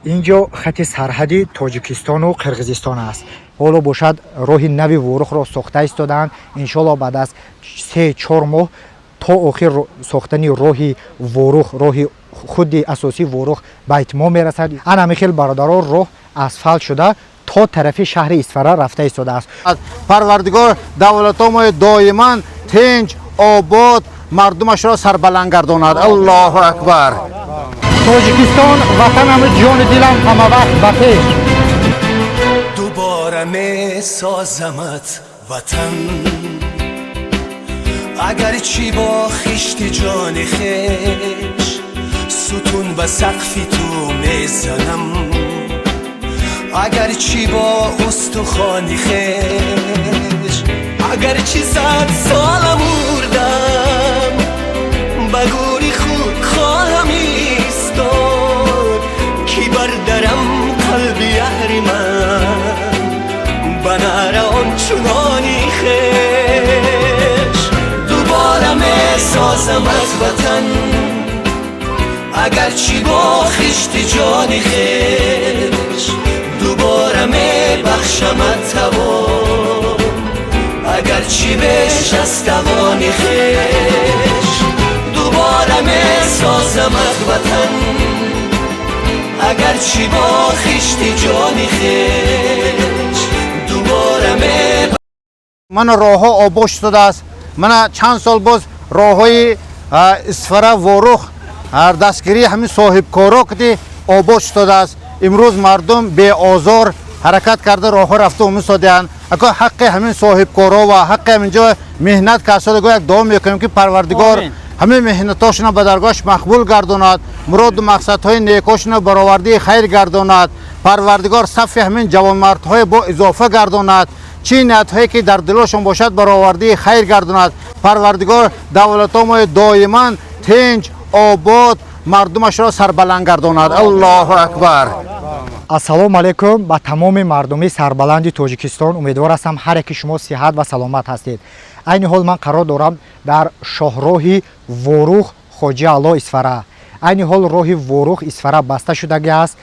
اینجا خط سرحدی تاجیکستان و قرقیزستان است. حالا باشد راه نوی ورخ را ساخته ایستادند. انشالله بعد از 3-4 ماه تا آخر ساختنی راه ورخ، راه خود اساسی ورخ به اتمام میرسد. انا میخیل برادران راه اسفالت شده تا طرف شهر اسفره رفته ایستاده است. پروردگار دولت‌های دائما تنج آباد مردمش را سربلند گرداند. الله اکبر. تاجیکستان وطنم، جان دلم همه وقت بخیر. دوباره می سازمت وطن، اگر چی با خشت جان خیش ستون به سقفی تو میزنم، اگر چی با استخوانی خیش، اگر چی 100 سالم مردم به گوری خود خواهم ایستاد، کی بردارم قلب یاری من بناره آنچنانی خیش. دوباره می سازم از وطن، اگر چی با خشت جانی خیش، دوباره می بخشمت توان، اگر چی بیش از توانی خیش. دوباره می سازم از وطن، اگر چی با خشت جانی خیش، دوباره می من راه ها آباد شده است. من چند سال باز راه های اسفره ورخ دستگیری همین صاحب کارا که آباد شده است. امروز مردم به آزار حرکت کرده راه ها رفته اومدند. اگر حق همین صاحب کارا و حق همینجا مهنت کسانی که یک دعا میکنیم که پروردگار همه مهنتاشون به درگاهش مقبول گرداند، مراد و مقصدهای نیکاشون برآورده خیر گرداند، پروردگار صف همین جوانمردهای با اضافه گرداند، چی نیت‌هایی که در دلشون باشد برآورده خیر گرداند. پروردگار دولت‌های دائما تنج آباد مردمش را سربلند گرداند. الله اکبر. ассалому алайкум ба тамоми мардуми сарбаланди тоҷикистон. умедвор ҳастам ҳар яки шумо сиҳат ва саломат ҳастед. айни ҳол ман қарор дорам дар шоҳроҳи ворух хоҷи аъло исфара. айни ҳол роҳи ворух исфара баста шудагӣ аст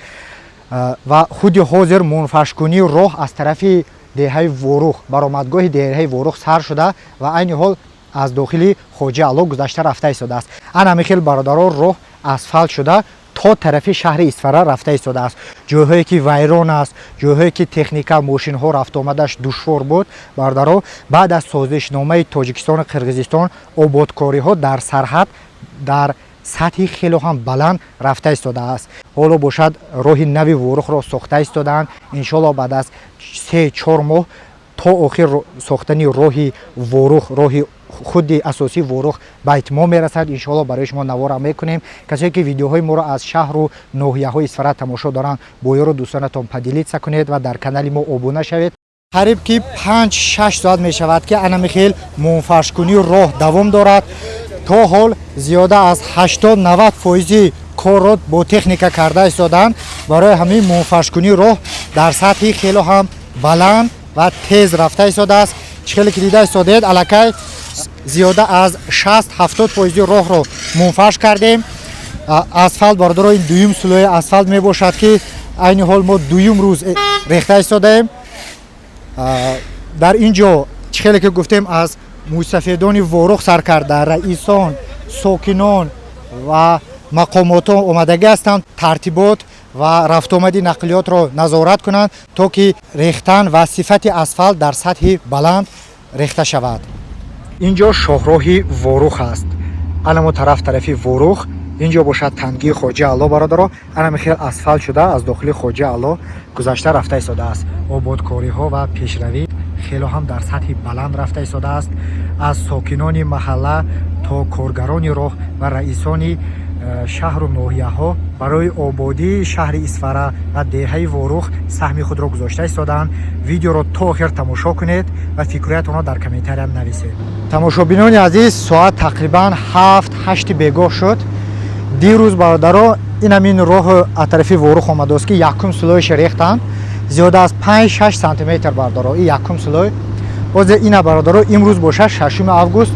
ва худи ҳозир мунфашкунии роҳ аз тарафи деҳаи ворух, баромадгоҳи деҳаи ворух сар шуда ва айни ҳол аз дохили хоҷи аъло гузашта рафта истодааст. ана михел бародарон роҳ асфалт шуда то тарафи шаҳри исфара рафта истодааст. ҷойҳое ки вайрон аст, ҷойҳое ки техника мошинҳо рафтуомадаш душвор буд, бародарон баъд аз созишномаи тоҷикистону қирғизистон ободкориҳо дар сарҳад дар сатҳи хело ҳам баланд рафта истодааст. ҳоло бошад роҳи нави ворухро сохта истодаанд. иншоалло баъд аз 3-4 моҳ то охир сохтани роҳи ворух, роҳи худи асоси ворух ба итмом мерасад. иншоалло барои шумо навора мекунем. касое ки видеоҳои моро аз шаҳру ноҳияҳои исфара тамошо доранд, бо ёру дӯстонатон падилитса кунед ва дар канали мо обуна шавед. қариб ки 5-6 соат мешавад ки ана михел мунфашкунии роҳ давом дорад. то ҳол зиёда аз 80-90% корро бо техника карда истоданд барои ҳамин мунфашкунии роҳ дар сатҳи хело ҳам баланд ва тез рафта истодааст. чихеле ки дида истодед, аллакай зиёда аз 60-70% роҳро мунфаш кардем. асфалт бародаро ин дуюм сулои асфалт мебошад ки айни ҳол мо дуюм рӯз рехта истодаем. дар ин ҷо чихеле ки гуфтем аз мусафедони ворух сар карда, раисон, сокинон ва мақомотон омадагӣ ҳастанд тартибот ва рафтуомади нақлиётро назорат кунанд то ки рехтан ва сифати асфалт дар сатҳи баланд рехта шавад. инҷо шоҳроҳи ворух аст. анамо тарафи ворух. инҷо бошад тангии хоҷи аъло бародаро. ана михел асфалт шуда аз дохили хоҷи аъло гузашта рафта истодааст. ободкориҳо ва пешравӣ хело ҳам дар сатҳи баланд рафта истодааст. аз сокинони маҳалла то коргарони роҳ ва раисони шаҳру ноҳияҳо барои ободии шаҳри исфара ва деҳаи ворух саҳми худро гузошта истодаанд. видеоро то охир тамошо кунед ва фикроятонро дар комментариям нависед. тамошобинони азиз, соат тақрибан 7-8 бегоҳ шуд. дирӯз бародаро ин ҳамин роҳ аз тарафи ворух омадааст ки якум сулоиш рехтанд. зиёда аз 5-6 сантиметр бародаро ин якум сулой. ҳозир ина бародаро имрӯз бошад 6 август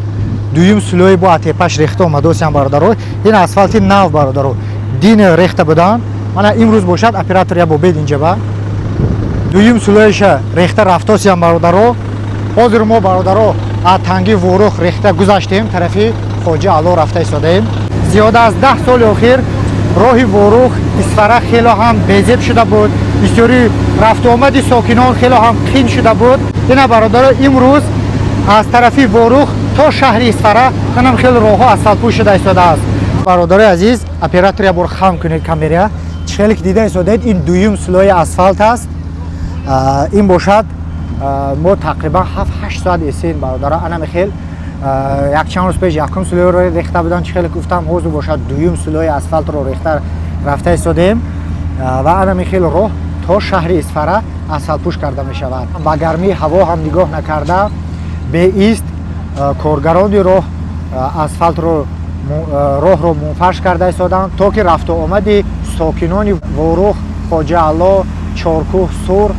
дуюм сулои бо атепаш рехта омадааст. ин бародаро ин асфалти нав бародаро дин рехта буданд. мана имрӯз бошад оператор я бобед инҷа ба дуюм сулоиша рехта рафтосиям бародаро. ҳозир мо бародаро аз танги ворух рехта гузаштем, тарафи хоҷа ало рафта истодаем. зиёда аз 10 соли охир роҳи ворух исфара хело ҳам безеб шуда буд, бисёри рафту омади сокинон хело ҳам қин шуда буд. ина бародаро имрӯз аз тарафи ворух то шаҳри исфара танам хело роҳҳо асфалтпӯш шуда истодааст. бародари азиз, оператор я бор хам кунед камера. чхеле ки дида истодаед, ин дуюм слои асфалт аст. ин бошад мо тақрибан 7-8 соат истем бародаро. ана мехел якчанд рӯз пеш якум слоиро рехта будам, чхеле гуфтам ҳозир бошад дуюм слои асфалтро рехта рафта истодем ва ана мехел роҳ то шаҳри исфара асфалтпӯш карда мешавад. ба гармии ҳаво ҳам нигоҳ накарда беист коргарони роҳ асфалтро роҳро мунфарш карда истоданд, то ки рафту омади сокинони ворух, хоҷа ало, чоркӯҳ, сур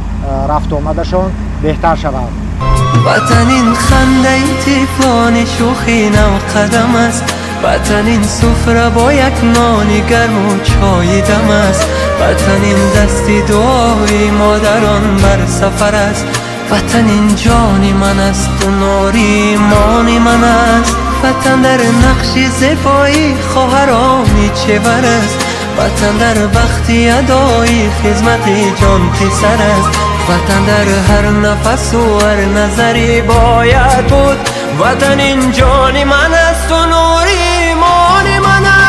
рафту омадашон беҳтар шавад. وطن این خنده طیفان شوخی نو قدم است، وطن این سفره با یک نان گرم و چای دم است، وطن این دستی دعای مادران بر سفر است، وطن این جان من است و ناری ایمان من است، وطن در نقش زیبایی خواهرانی چه‌ور است، وطن در بختی ادای خدمت جان پسر است، وطن در هر نفس و هر نظری باید بود، وطن این جان من است و نور ایمان من است.